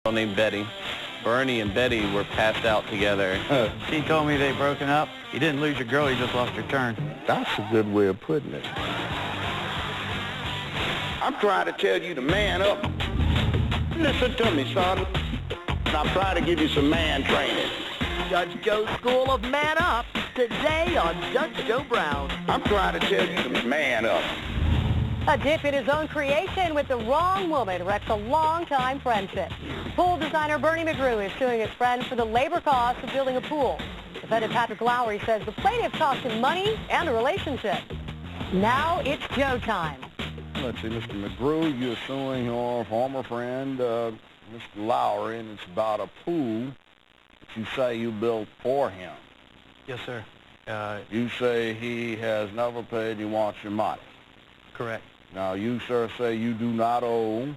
girl named Betty. Bernie and Betty were passed out together. She told me they broken up. You didn't lose your girl, you just lost your turn. That's a good way of putting it. I'm trying to tell you to man up. Listen to me, son. I'm trying to give you some man training. Judge Joe's School of Man Up, today on Judge Joe Brown. I'm trying to tell you to man up. A dip in his own creation with the wrong woman wrecks a long-time friendship. Pool designer Bernie McGrew is suing his friend for the labor costs of building a pool. Defendant Patrick Lowry says the plaintiff cost him money and a relationship. Now it's Joe time. Let's see, Mr. McGrew, you're suing your former friend, Mr. Lowry, and it's about a pool that you say you built for him. Yes, sir. You say he has never paid you wants your money. Correct. Now, you, sir, say you do not owe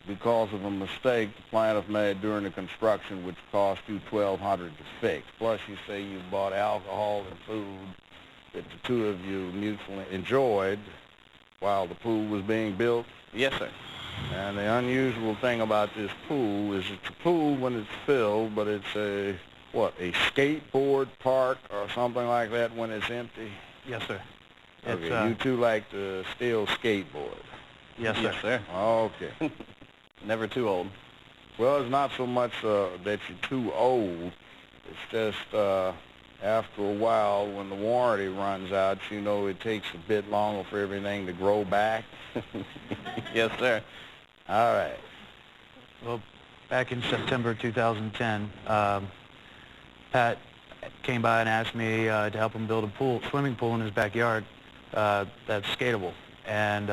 because of a mistake the plaintiff made during the construction, which cost you $1,200 to fix. Plus, you say you bought alcohol and food that the two of you mutually enjoyed while the pool was being built. Yes, sir. And the unusual thing about this pool is it's a pool when it's filled, but it's a skateboard park or something like that when it's empty? Yes, sir. Okay, you two like to still skateboard? Yes, sir. Yes, sir. Okay. Never too old. Well, it's not so much that you're too old. It's just after a while when the warranty runs out, you know it takes a bit longer for everything to grow back. Yes, sir. All right. Well, back in September 2010, Pat came by and asked me to help him build a swimming pool in his backyard that's skatable. And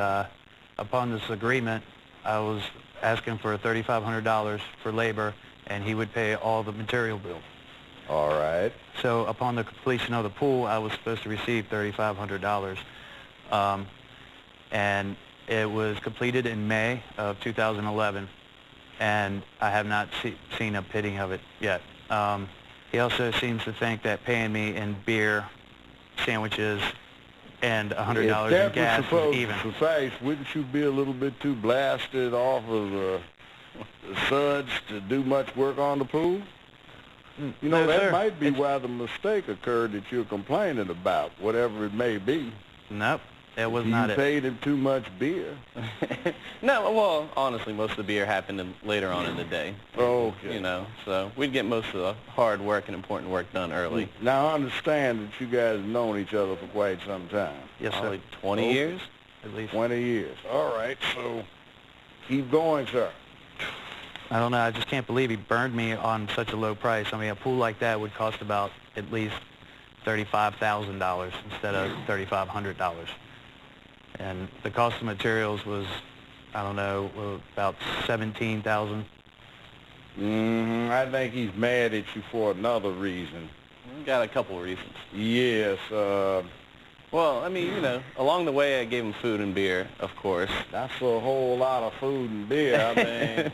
upon this agreement, I was asking for $3,500 for labor, and he would pay all the material bill. All right. So upon the completion of the pool, I was supposed to receive $3,500. And it was completed in May of 2011, and I have not seen a penny of it yet. He also seems to think that paying me in beer, sandwiches, and $100 in gas is even. Suffice, wouldn't you be a little bit too blasted off of the suds to do much work on the pool? You know, No, that sir. might be why the mistake occurred that you're complaining about, whatever it may be. Nope, that was not You it. paid him too much beer. No, well, honestly, most of the beer happened later on in the day. Okay. You know, so we'd get most of the hard work and important work done early. Now, I understand that you guys have known each other for quite some time. Yes, sir. Probably 20 years? At least. 20 years. All right, so keep going, sir. I don't know, I just can't believe he burned me on such a low price. I mean, a pool like that would cost about at least $35,000 instead of $3,500. And the cost of materials was, I don't know, about $17,000. I think he's mad at you for another reason. Got a couple reasons. Yes, Well, I mean, you know, along the way I gave him food and beer, of course. that's a whole lot of food and beer. I mean,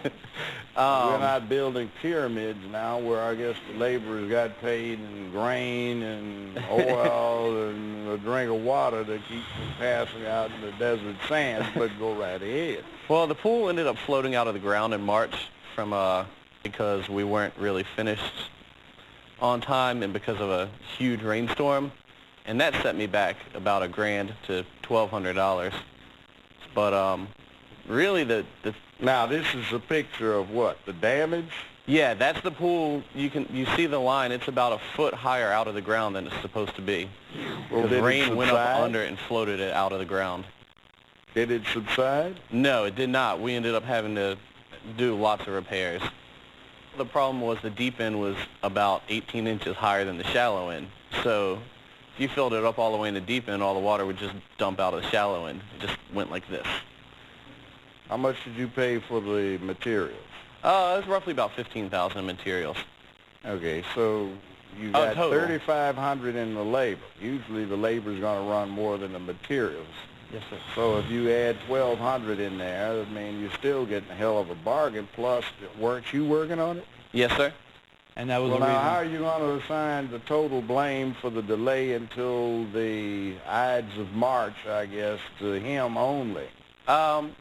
we're not building pyramids now where I guess the laborers got paid in grain and oil and a drink of water to keep from passing out in the desert sands, but go right ahead. Well, the pool ended up floating out of the ground in March from because we weren't really finished on time and because of a huge rainstorm. And that set me back about $1,000 to $1,200. But really the Now, this is a picture of what, the damage? yeah, that's the pool. You see the line. It's about a foot higher out of the ground than it's supposed to be. Well, Because did it rain went up subside? under it and floated it out of the ground. Did it subside? No, it did not. We ended up having to do lots of repairs. The problem was the deep end was about 18 inches higher than the shallow end. So if you filled it up all the way in the deep end, all the water would just dump out of the shallow end. It just went like this. How much did you pay for the materials? It was roughly about $15,000 in materials. Okay, so you got total. $3,500 in the labor. Usually the labor is going to run more than the materials. Yes, sir. So if you add $1,200 in there, I mean, you're still getting a hell of a bargain. Plus, weren't you working on it? Yes, sir. And that was Well, the now, reason. how are you going to assign the total blame for the delay until the Ides of March, I guess, to him only?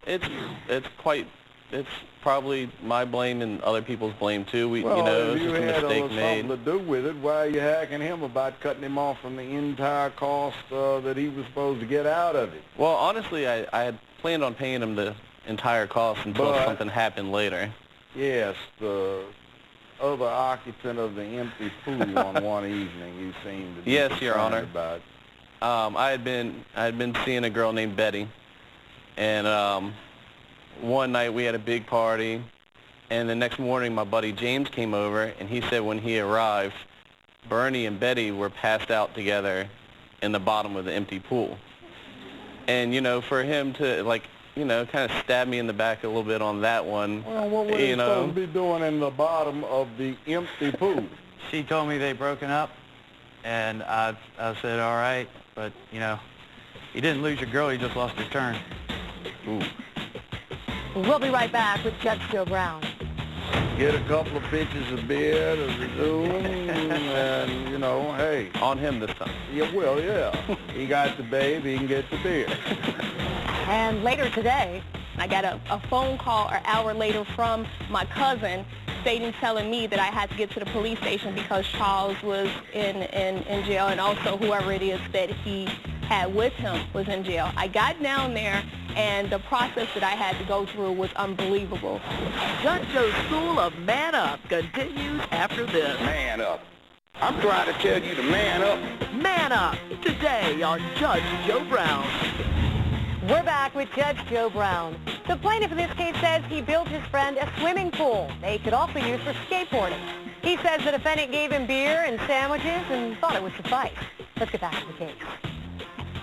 It's quite it's probably my blame and other people's blame too. Well, you know, it was if you just a had mistake made. something to do with it, why are you hacking him about cutting him off from the entire cost that he was supposed to get out of it? Well, honestly, I had planned on paying him the entire cost until something happened later. Yes, the other occupant of the empty pool on one evening you seemed to be Yes, Your Honor. about. I had been seeing a girl named Betty, and one night we had a big party, and the next morning my buddy James came over, and he said when he arrived, Bernie and Betty were passed out together in the bottom of the empty pool. And, you know, for him to, like, you know, kind of stab me in the back a little bit on that one. Well, what were they supposed to be doing in the bottom of the empty pool? She told me they'd broken up, and I said, all right, but, you know, you didn't lose your girl, you just lost your turn. Ooh. We'll be right back with Judge Joe Brown. Get a couple of pitches of beer to resume, and, you know, hey. On him this time. Yeah, well, yeah. He got the babe, he can get the beer. And later today, I got a phone call an hour later from my cousin telling me that I had to get to the police station because Charles was in jail, and also whoever it is that he had with him was in jail. I got down there, and the process that I had to go through was unbelievable. Judge Joe's School of Man Up continues after this. Man up. I'm trying to tell you to man up. Man Up, today on Judge Joe Brown. we're back with Judge Joe Brown. The plaintiff in this case says he built his friend a swimming pool they could also use for skateboarding. He says the defendant gave him beer and sandwiches and thought it would suffice. Let's get back to the case.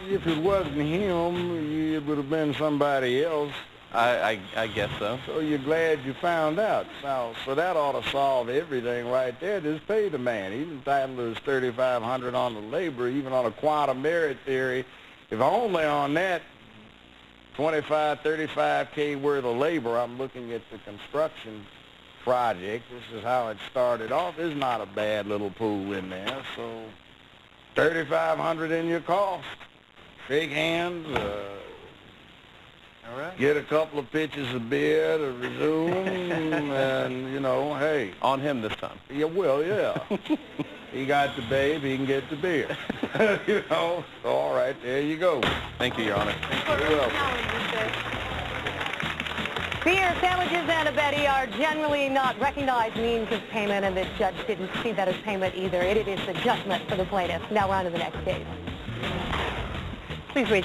If it wasn't him, it would have been somebody else. I guess so. So you're glad you found out. Now, so that ought to solve everything right there. Just pay the man. He's entitled to his $3,500 on the labor, even on a quantum merit theory. If only on that 25, 35K worth of labor, I'm looking at the construction project. This is how it started off. There's not a bad little pool in there. So $3,500 in your cost. Shake hands. All right. Get a couple of pitches of beer to resume, and, you know, hey. On him this time. Yeah, well, yeah. He got the babe, he can get the beer. You know, so all right, there you go. Thank you, Your Honor. You're welcome. Beer, sandwiches, and a Betty are generally not recognized means of payment, and the judge didn't see that as payment either. It is the judgment for the plaintiff. Now we're on to the next case. Please raise your